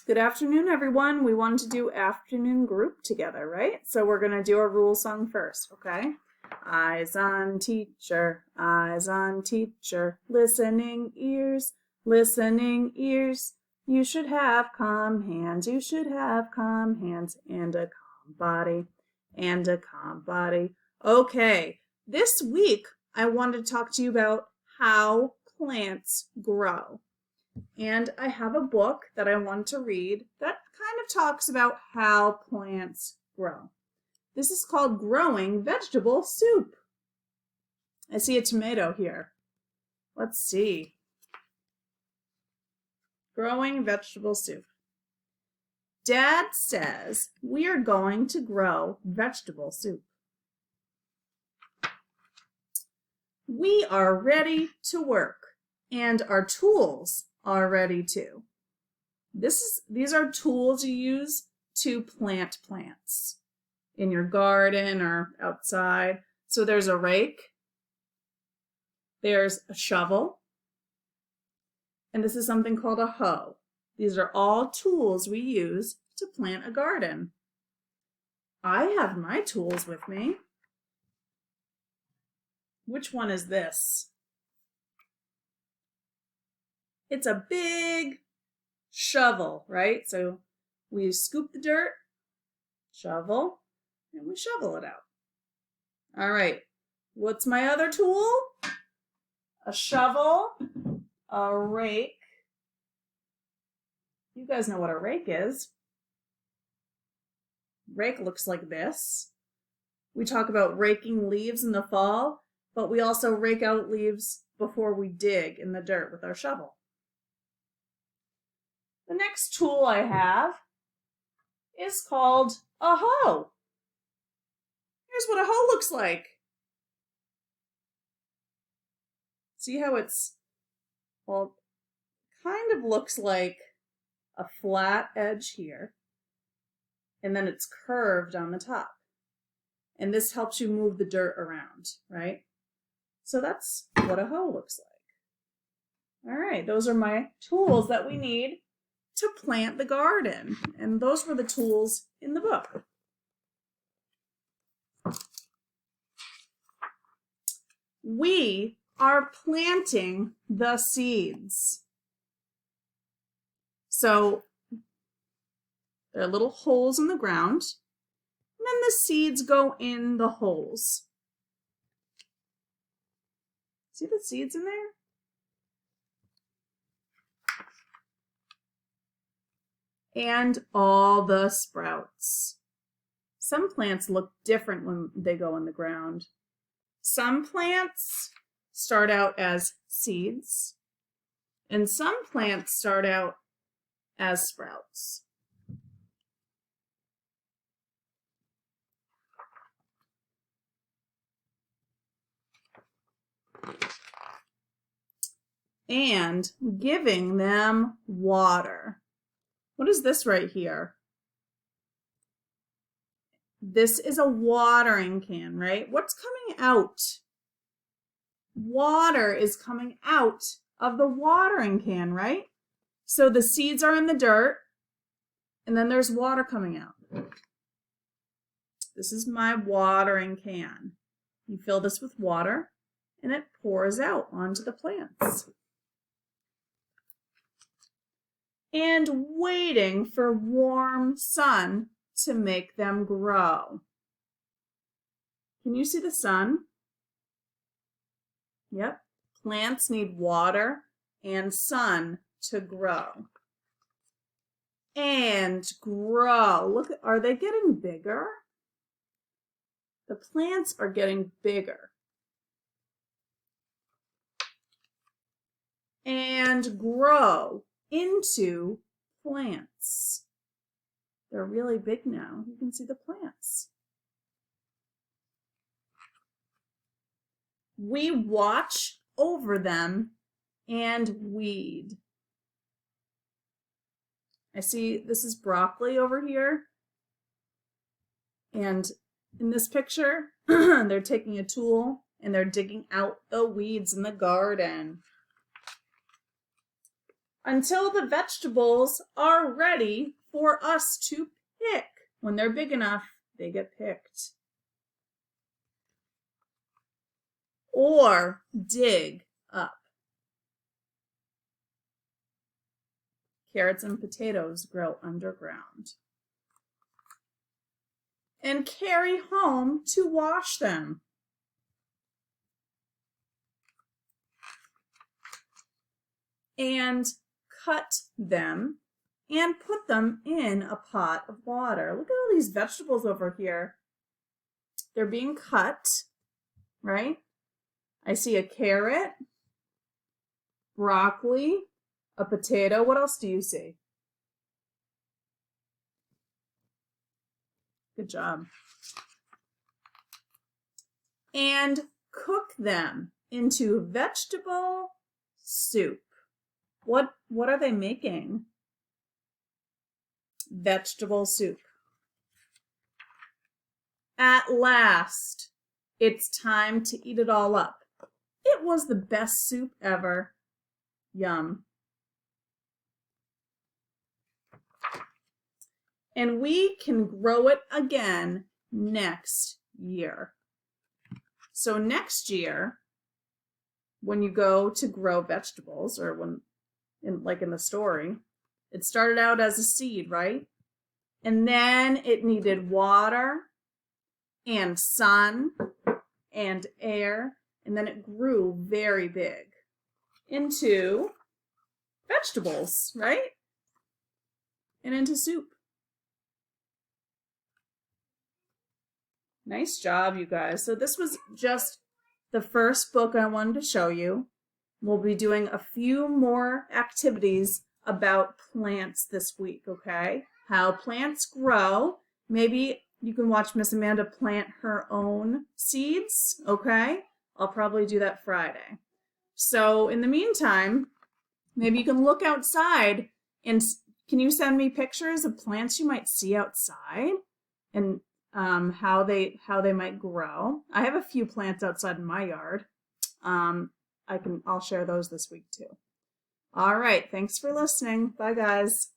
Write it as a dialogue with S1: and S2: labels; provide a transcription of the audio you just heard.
S1: Good afternoon, everyone. We wanted to do afternoon group together, right? So we're going to do a rule song first, okay? Eyes on teacher, listening ears, listening ears. You should have calm hands, and a calm body, Okay, this week I wanted to talk to you about how plants grow. And I have a book that I want to read that kind of talks about how plants grow. This is called Growing Vegetable Soup. I see a tomato here. Let's see. Growing Vegetable Soup. Dad says we are going to grow vegetable soup. We are ready to work, and our tools are ready too. These are tools you use to plant plants in your garden or outside. So there's a rake, there's a shovel, and this is something called a hoe. These are all tools we use to plant a garden. I have my tools with me. Which one is this? It's a big shovel, right? So we scoop the dirt, shovel, and we shovel it out. All right, what's my other tool? A shovel, a rake. You guys know what a rake is. Rake looks like this. We talk about raking leaves in the fall, but we also rake out leaves before we dig in the dirt with our shovel. The next tool I have is called a hoe. Here's what a hoe looks like. See how it's, well, kind of looks like a flat edge here, and then it's curved on the top. And this helps you move the dirt around, right? So that's what a hoe looks like. All right, those are my tools that we need to plant the garden. And those were the tools in the book. We are planting the seeds. So there are little holes in the ground, and then the seeds go in the holes. See the seeds in there? And all the sprouts. Some plants look different when they go in the ground. Some plants start out as seeds, and some plants start out as sprouts. And giving them water. What is this right here? This is a watering can, right? What's coming out? Water is coming out of the watering can, right? So the seeds are in the dirt, and then there's water coming out. This is my watering can. You fill this with water, and it pours out onto the plants. And waiting for warm sun to make them grow. Can you see the sun? Yep. Plants need water and sun to grow. And grow. Look, are they getting bigger? The plants are getting bigger. And grow into plants. They're really big now. You can see the plants. We watch over them and weed. I see this is broccoli over here. And in this picture, they're taking a tool and they're digging out the weeds in the garden. until the vegetables are ready for us to pick. When they're big enough, they get picked. Or dig up. Carrots and potatoes grow underground. And carry home to wash them. And cut them and put them in a pot of water. Look at all these vegetables over here. They're being cut, right? I see a carrot, broccoli, a potato. What else do you see? Good job. And cook them into vegetable soup. What are they making? Vegetable soup. At last, it's time to eat it all up. It was the best soup ever. Yum. And we can grow it again next year. So next year, when you go to grow vegetables, or when, like in the story, it started out as a seed, right? And then it needed water and sun and air, and then it grew very big into vegetables, right? And into soup. Nice job, you guys. So this was just the first book I wanted to show you. We'll be doing a few more activities about plants this week, okay? How plants grow. Maybe you can watch Miss Amanda plant her own seeds, okay? I'll probably do that Friday. So in the meantime, maybe you can look outside and can you send me pictures of plants you might see outside and how they might grow. I have a few plants outside in my yard. I'll share those this week too. All right, thanks for listening. Bye guys.